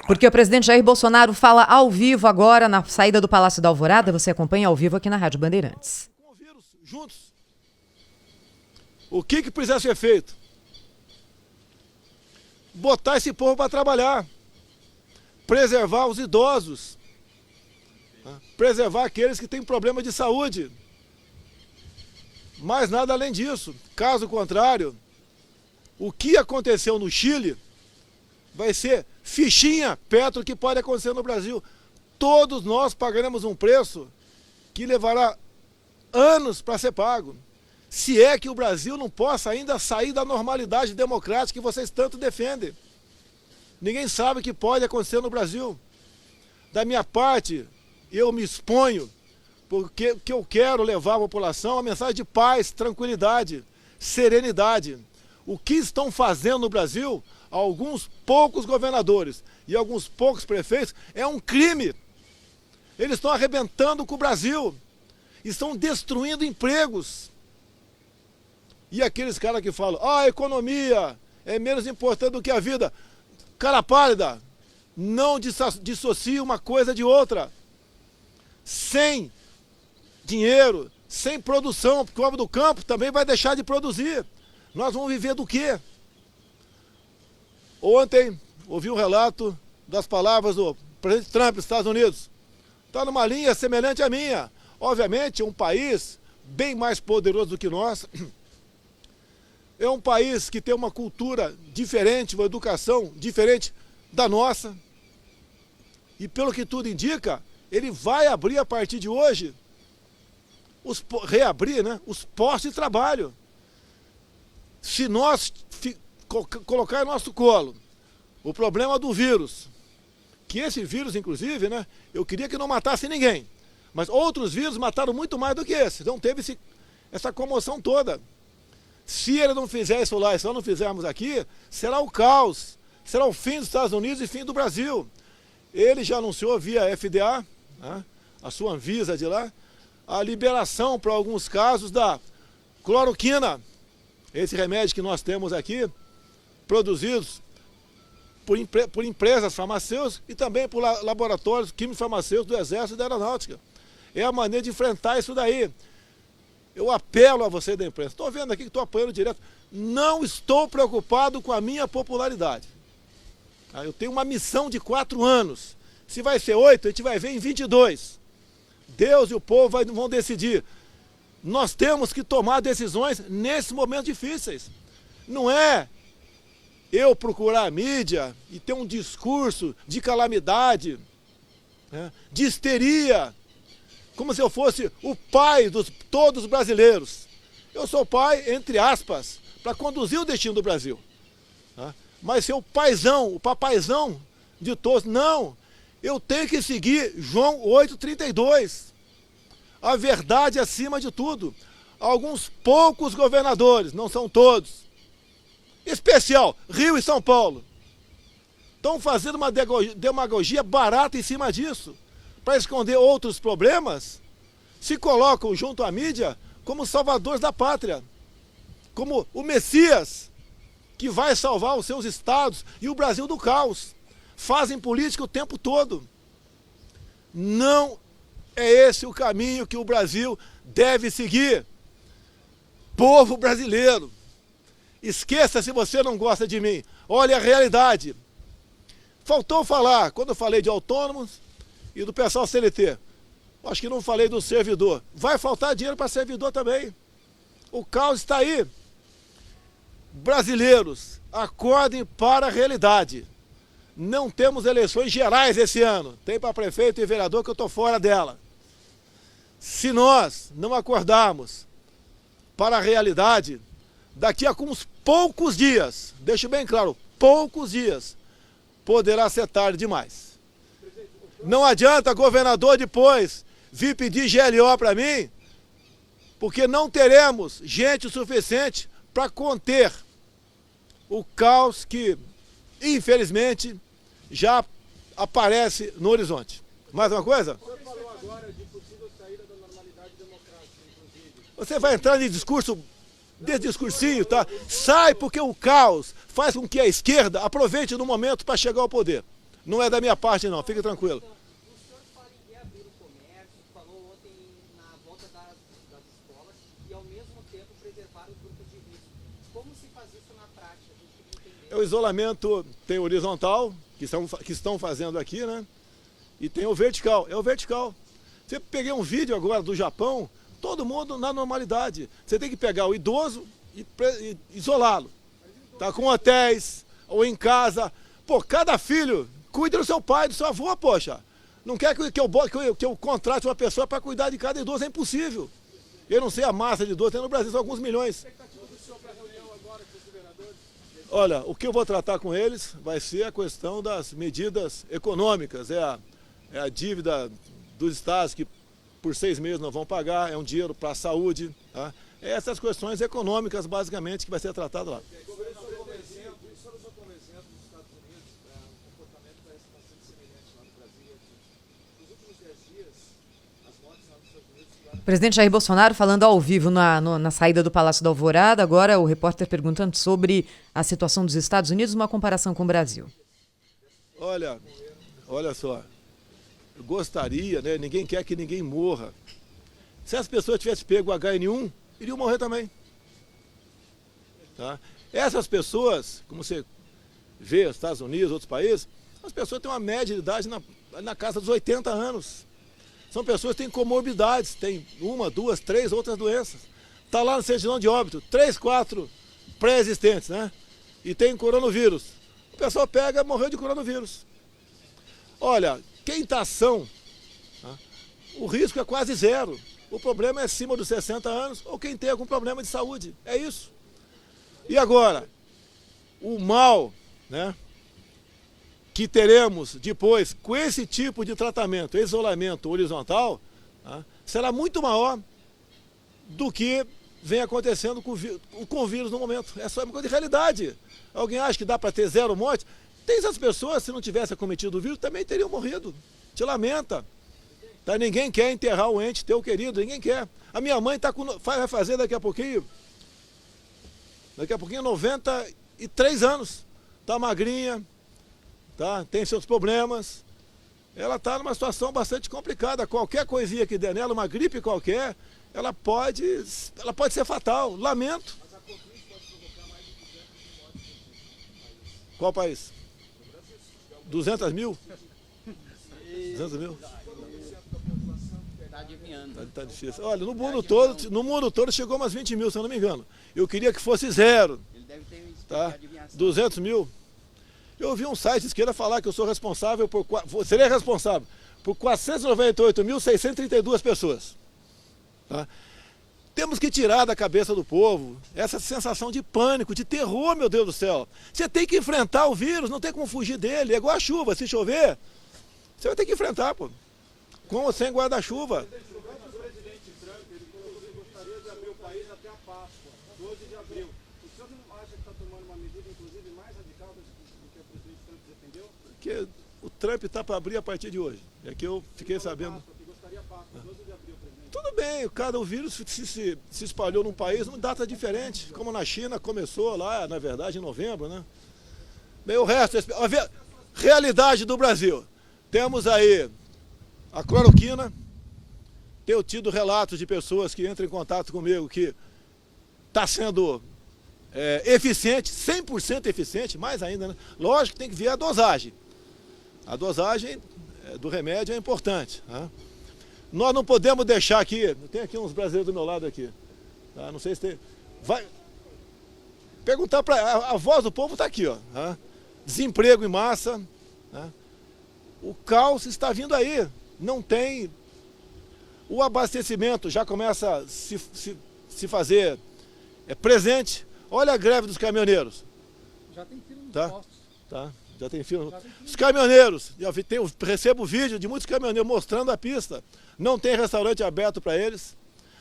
Porque o presidente Jair Bolsonaro fala ao vivo agora na saída do Palácio da Alvorada. Você acompanha ao vivo aqui na Rádio Bandeirantes. Com o vírus juntos. O que precisa ser feito? Botar esse povo para trabalhar. Preservar os idosos. Preservar aqueles que têm problema de saúde. Mas nada além disso. Caso contrário, o que aconteceu no Chile vai ser fichinha perto do que pode acontecer no Brasil. Todos nós pagaremos um preço que levará anos para ser pago. Se é que o Brasil não possa ainda sair da normalidade democrática que vocês tanto defendem. Ninguém sabe o que pode acontecer no Brasil. Da minha parte, eu me exponho, porque eu quero levar à população a mensagem de paz, tranquilidade, serenidade. O que estão fazendo no Brasil alguns poucos governadores e alguns poucos prefeitos é um crime. Eles estão arrebentando com o Brasil, estão destruindo empregos. E aqueles caras que falam, a economia é menos importante do que a vida. Cara pálida, não dissocie uma coisa de outra. Sem dinheiro, sem produção, porque o homem do campo também vai deixar de produzir. Nós vamos viver do quê? Ontem, ouvi um relato das palavras do presidente Trump dos Estados Unidos. Está numa linha semelhante à minha. Obviamente, é um país bem mais poderoso do que nós. É um país que tem uma cultura diferente, uma educação diferente da nossa. E pelo que tudo indica, ele vai abrir a partir de hoje, reabrir, né, os postos de trabalho. Se nós colocar em nosso colo o problema do vírus, que esse vírus, inclusive, né, eu queria que não matasse ninguém, mas outros vírus mataram muito mais do que esse, então teve essa comoção toda. Se ele não fizer isso lá e se nós não fizermos aqui, será o caos, será o fim dos Estados Unidos e fim do Brasil. Ele já anunciou via FDA, né, a sua Anvisa de lá, a liberação para alguns casos da cloroquina, esse remédio que nós temos aqui, produzidos por empresas farmacêuticas e também por laboratórios químico-farmacêuticos do Exército e da Aeronáutica. É a maneira de enfrentar isso daí. Eu apelo a você da imprensa. Estou vendo aqui que estou apoiando direto. Não estou preocupado com a minha popularidade. Eu tenho uma missão de 4 anos. Se vai ser 8, a gente vai ver em 22. Deus e o povo vão decidir. Nós temos que tomar decisões nesses momentos difíceis. Não é eu procurar a mídia e ter um discurso de calamidade, né, de histeria, como se eu fosse o pai de todos os brasileiros. Eu sou o pai, entre aspas, para conduzir o destino do Brasil. Né? Mas ser o paizão, o papaizão de todos. Não, eu tenho que seguir João 8,32. A verdade acima de tudo. Alguns poucos governadores, não são todos, especial Rio e São Paulo, estão fazendo uma demagogia barata em cima disso, para esconder outros problemas, se colocam junto à mídia como salvadores da pátria, como o Messias, que vai salvar os seus estados e o Brasil do caos. Fazem política o tempo todo. Não é esse o caminho que o Brasil deve seguir. Povo brasileiro, esqueça se você não gosta de mim. Olha a realidade. Faltou falar, quando eu falei de autônomos e do pessoal CLT, acho que não falei do servidor. Vai faltar dinheiro para servidor também. O caos está aí. Brasileiros, acordem para a realidade. Não temos eleições gerais esse ano. Tem para prefeito e vereador que eu estou fora dela. Se nós não acordarmos para a realidade, daqui a uns poucos dias, deixo bem claro, poucos dias, poderá ser tarde demais. Não adianta governador depois vir pedir GLO para mim, porque não teremos gente o suficiente para conter o caos que, infelizmente, já aparece no horizonte. Mais uma coisa? O senhor falou agora de possível saída da normalidade democrática, inclusive. Você vai entrar em discurso, desse discursinho, tá? Sai porque o caos faz com que a esquerda aproveite no momento para chegar ao poder. Não é da minha parte não, fique tranquilo. O senhor fala em reabrir o comércio, falou ontem na volta das escolas e ao mesmo tempo preservar os grupos de risco. Como se faz isso na prática? A gente queria entender. O isolamento tem horizontal, que estão fazendo aqui, né? E tem o vertical, é o vertical. Você peguei um vídeo agora do Japão, todo mundo na normalidade. Você tem que pegar o idoso e isolá-lo. Tá com hotéis ou em casa. Pô, cada filho cuida do seu pai, do seu avô, poxa. Não quer que eu contrate uma pessoa para cuidar de cada idoso, é impossível. Eu não sei a massa de idosos, tem no Brasil são alguns milhões. Olha, o que eu vou tratar com eles vai ser a questão das medidas econômicas. É a dívida dos estados que por 6 meses não vão pagar, é um dinheiro para a saúde. Tá? Essas questões econômicas, basicamente, que vai ser tratado lá. O presidente Jair Bolsonaro falando ao vivo na saída do Palácio da Alvorada. Agora o repórter perguntando sobre a situação dos Estados Unidos, uma comparação com o Brasil. Olha só, eu gostaria, né? Ninguém quer que ninguém morra. Se as pessoas tivessem pego o HN1, iriam morrer também. Tá? Essas pessoas, como você vê, Estados Unidos, outros países, as pessoas têm uma média de idade na casa dos 80 anos. São pessoas que têm comorbidades, têm 1, 2, 3 outras doenças. Está lá no certidão de óbito, 3, 4 pré-existentes, né? E tem coronavírus. O pessoal pega, morreu de coronavírus. Olha, quem está são, tá? O risco é quase zero. O problema é acima dos 60 anos ou quem tem algum problema de saúde. É isso. E agora, o mal, né, que teremos depois com esse tipo de tratamento, isolamento horizontal, tá, será muito maior do que vem acontecendo com o vírus no momento. É só uma coisa de realidade. Alguém acha que dá para ter 0 morte? Tem essas pessoas, se não tivesse acometido o vírus, também teriam morrido. Te lamenta. Tá? Ninguém quer enterrar o ente teu querido, ninguém quer. A minha mãe vai fazer daqui a pouquinho 93 anos. Tá magrinha, tá? Tem seus problemas. Ela está numa situação bastante complicada. Qualquer coisinha que der nela, uma gripe qualquer, ela pode ser fatal. Lamento. Mas a Covid pode provocar mais de 200 mil mortes no país. Qual país? 200 mil? 200 mil? Está adivinhando. Tá difícil. Olha, no mundo todo chegou umas 20 mil, se eu não me engano. Eu queria que fosse 0. Ele deve ter um Tá? de adivinhação. 200 mil. Eu ouvi um site de esquerda falar que eu sou responsável seria responsável por 498.632 pessoas. Tá? Temos que tirar da cabeça do povo essa sensação de pânico, de terror, meu Deus do céu. Você tem que enfrentar o vírus, não tem como fugir dele. É igual a chuva, se chover, você vai ter que enfrentar, pô. Com ou sem guarda-chuva. O presidente Trump, ele colocou que gostaria de abrir o país até a Páscoa, 12 de abril. O senhor não acha que está tomando uma medida, inclusive, mais radical do que o presidente Trump defendeu? Porque o Trump está para abrir a partir de hoje. É que eu fiquei sabendo. Páscoa, que gostaria a Páscoa, 12 de abril, presidente. Tudo bem, o vírus se espalhou num país numa data diferente, como na China começou lá, na verdade, em novembro, né? Bem, o resto, realidade do Brasil. Temos aí a cloroquina, tenho tido relatos de pessoas que entram em contato comigo que está sendo eficiente, 100% eficiente, mais ainda, né? Lógico que tem que ver a dosagem. A dosagem do remédio é importante, né? Nós não podemos deixar aqui, tem aqui uns brasileiros do meu lado aqui, tá? Não sei se tem, vai perguntar para a voz do povo está aqui, ó, tá? Desemprego em massa, tá? O caos está vindo aí, não tem, o abastecimento já começa a se fazer presente. Olha a greve dos caminhoneiros. Já tem fila nos Tá? postos. Tá? Já tem fila. Os caminhoneiros, recebo vídeo de muitos caminhoneiros mostrando a pista. Não tem restaurante aberto para eles.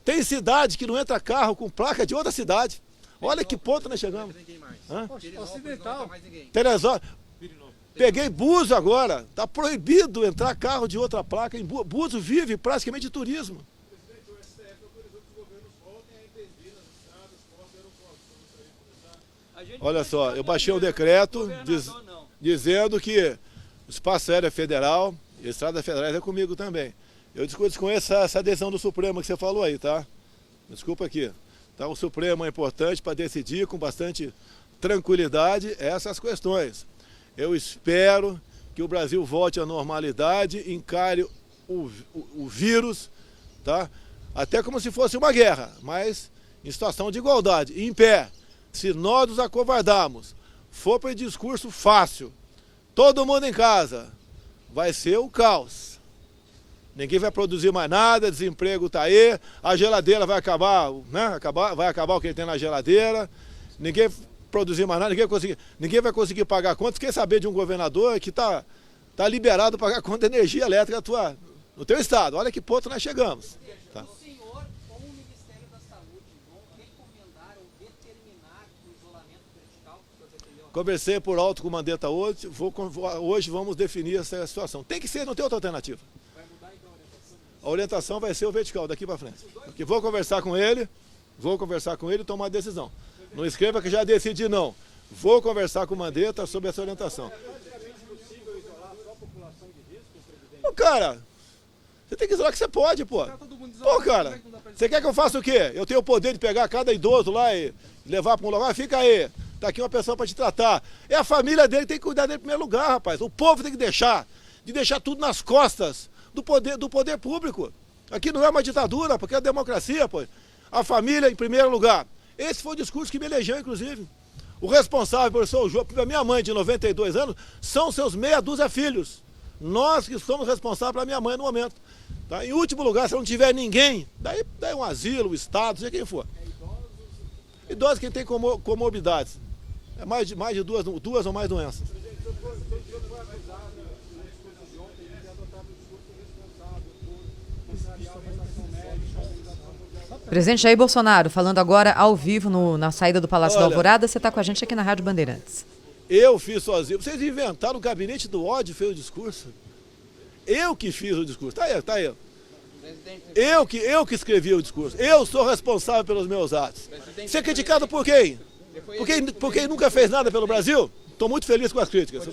Tem cidade que não entra carro com placa de outra cidade. Olha que ponto nós chegamos. Hã? Ocidental. Teresópolis. Peguei Búzios agora. Está proibido entrar carro de outra placa. Em Búzios vive praticamente de turismo. Presidente, o STF autorizou que os governos voltem a intervir nas estradas, postos e aeroportos. Olha só, eu baixei o decreto dizendo que O Espaço Aéreo é federal e a Estrada Federal é comigo também. Eu desconheço essa decisão do Supremo que você falou aí, tá? Desculpa aqui. Tá, o Supremo é importante para decidir com bastante tranquilidade essas questões. Eu espero que o Brasil volte à normalidade, encare o vírus, tá? Até como se fosse uma guerra, mas em situação de igualdade, em pé. Se nós nos acovardarmos, for para discurso fácil, todo mundo em casa, vai ser o caos. Ninguém vai produzir mais nada, desemprego está aí, a geladeira vai acabar, né? Vai acabar o que tem na geladeira, ninguém produzir mais nada, ninguém vai conseguir pagar conta. Fiquei sabendo de um governador que está liberado para pagar conta de energia elétrica no teu estado. Olha que ponto nós chegamos. Tá? O senhor ou o Ministério da Saúde vão recomendar ou determinar o isolamento vertical? Conversei por alto com o Mandetta hoje, hoje vamos definir essa situação. Tem que ser, não tem outra alternativa. Vai mudar então a orientação? A orientação vai ser o vertical, daqui para frente. Porque vou conversar com ele e tomar a decisão. Não escreva que já decidi, não. Vou conversar com o Mandetta sobre essa orientação. Pô, cara, você tem que isolar que você pode, pô. Pô, cara, você quer que eu faça o quê? Eu tenho o poder de pegar cada idoso lá e levar para um lugar? Fica aí, tá aqui uma pessoa para te tratar. É a família dele que tem que cuidar dele em primeiro lugar, rapaz. O povo tem que deixar tudo nas costas do poder público. Aqui não é uma ditadura, porque é democracia, pô. A família em primeiro lugar. Esse foi o discurso que me elegeu, inclusive. O responsável por seu jogo, a minha mãe de 92 anos, são seus meia dúzia filhos. Nós que somos responsáveis pela minha mãe no momento. Tá? Em último lugar, se não tiver ninguém, daí um asilo, o Estado, seja quem for. Idosos que têm comorbidades. É mais de duas ou mais doenças. Presidente Jair Bolsonaro, falando agora ao vivo na saída do Palácio da Alvorada, você está com a gente aqui na Rádio Bandeirantes. Eu fiz sozinho. Vocês inventaram o gabinete do ódio e fez o discurso. Eu que fiz o discurso. Tá aí. Eu que escrevi o discurso. Eu sou responsável pelos meus atos. Ser criticado por quem? Por quem nunca fez nada pelo Brasil? Estou muito feliz com as críticas.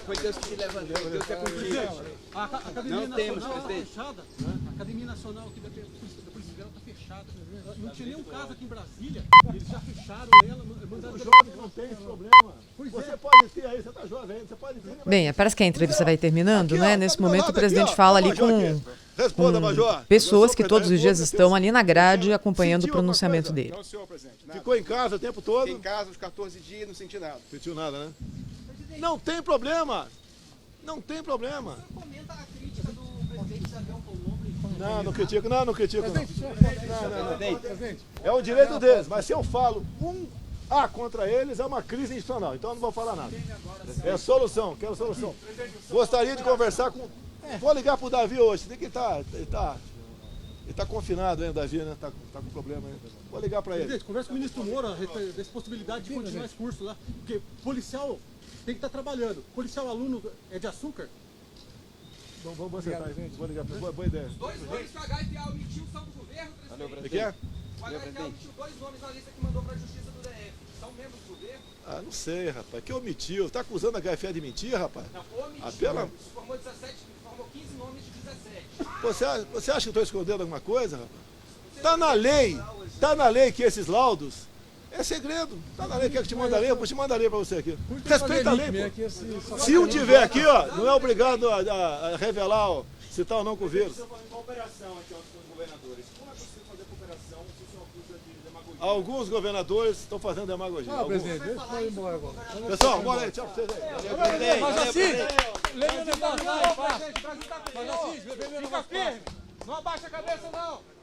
Foi Deus que te levantou, Deus que é contigo. Não temos, presidente. A Academia Nacional aqui da Polícia Federal está fechada. Não tinha nenhum caso aqui em Brasília. Eles já fecharam ela, mandaram... O jovem não tem esse problema. Você pode ter aí, você está jovem, você pode ter. Bem, parece que a entrevista vai terminando, Aqui, né? ó, Nesse tá do momento lado o presidente aqui, ó. fala ali Major com aqui. Responda, Major. pessoas que Eu sou todos os dias presidente, estão ali na grade acompanhando o Sentiu alguma pronunciamento coisa? dele. Não, senhor presidente. Nada. Ficou em casa o tempo todo? Fiquei em casa os 14 dias, não senti nada. Sentiu nada, né? Não tem problema. Não tem problema. O senhor comenta a crítica do presidente Isabel Colombo? Não critico, não. Não. É o direito deles, mas se eu falo contra eles, é uma crise institucional. Então eu não vou falar nada. É solução, quero solução. Gostaria de conversar com... Vou ligar pro Davi hoje. Tem que ele tá confinado ainda, Davi, né? Tá com problema ainda. Vou ligar para ele. Presidente, conversa com o ministro Moura a respeito dessa possibilidade de continuar esse curso lá. Porque policial tem que estar trabalhando. Policial aluno é de açúcar? Vamos sentar aí, gente. Vou ligar para ele. Boa ideia. Dois nomes que o HFA omitiu são do governo, presidente. O que é? O HFA omitiu dois nomes na lista que mandou para a Justiça do DF. São membros do governo? Não sei, rapaz. Que omitiu? Tá acusando a HFA de mentir, rapaz? Não, omitiu. Formou 15 nomes de 17. Você acha que eu estou escondendo alguma coisa, rapaz? Tá na lei que esses laudos é segredo. Tá na lei, quer que te manda a lei? Eu te mando a lei para você aqui. Respeita a lei, pô. Se um tiver aqui, ó, não é obrigado a revelar, ó, se tá ou não com o vírus. Cooperação aqui com os governadores. Como é possível fazer cooperação se o senhor acusa de demagogia? Alguns governadores estão fazendo demagogia. Presidente, deixa eu ir embora agora. Pessoal, bora aí, tchau pra vocês aí. Mas assim, lembra o negócio lá em paz. Mas assim, fica firme. Não abaixa a cabeça, não.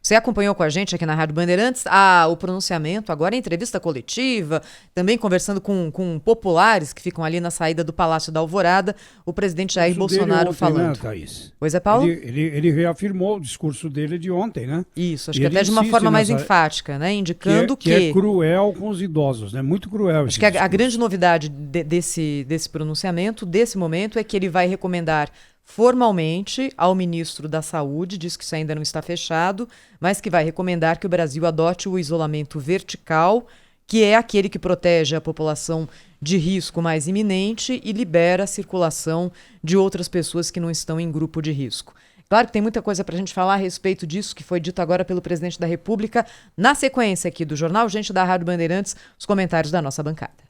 Você acompanhou com a gente aqui na Rádio Bandeirantes o pronunciamento, agora a entrevista coletiva, também conversando com populares que ficam ali na saída do Palácio da Alvorada, o presidente Jair Bolsonaro falando. Né, Thaís? Pois é, Paulo? Ele reafirmou o discurso dele de ontem, né? Isso, acho que até de uma forma mais enfática, né? Indicando que é cruel com os idosos, né? Muito cruel. Acho que a grande novidade desse pronunciamento, desse momento, é que ele vai recomendar formalmente ao ministro da Saúde, diz que isso ainda não está fechado, mas que vai recomendar que o Brasil adote o isolamento vertical, que é aquele que protege a população de risco mais iminente e libera a circulação de outras pessoas que não estão em grupo de risco. Claro que tem muita coisa para a gente falar a respeito disso, que foi dito agora pelo presidente da República. Na sequência aqui do Jornal Gente da Rádio Bandeirantes, os comentários da nossa bancada.